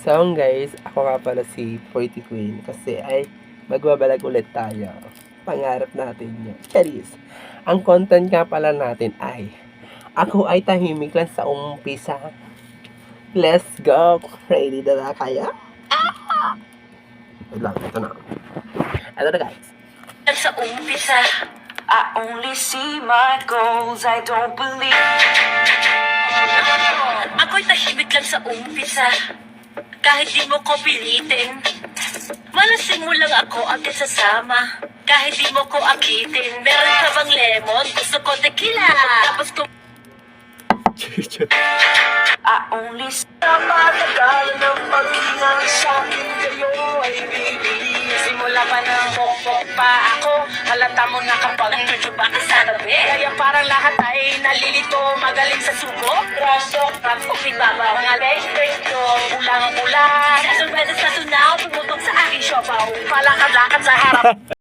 So guys, ako nga pala si Pretty Queen kasi ay magbabalag ulit tayo. Pangarap natin yun. Charis. Ang content nga pala natin ay ako ay tahimik lang sa umpisa. Let's go! Ready na ba kaya? Wait lang, ito na. Ito na guys. Sa umpisa, I only see my goals, I don't believe. Ako'y tahimik lang sa umpisa, kahit di mo ko pilitin. Malasing mo lang ako at sasama, kahit di mo ko akitin. Meron ka bang lemon? Gusto ko tequila. Tapos ko I only sa matagal ng paghingang sa'kin kayo ay bibig. Simula pa ng pokpok pa ako, halata mo na kapag medyo baka sa labi. Kaya parang lahat ay nalilito, magaling sa subok. Rasok, kapag baba, mga legs ko, ulang-ulang. Sa sorbetes na tunaw, tumutong sa aking siopaw. Palakad-lakad sa harap.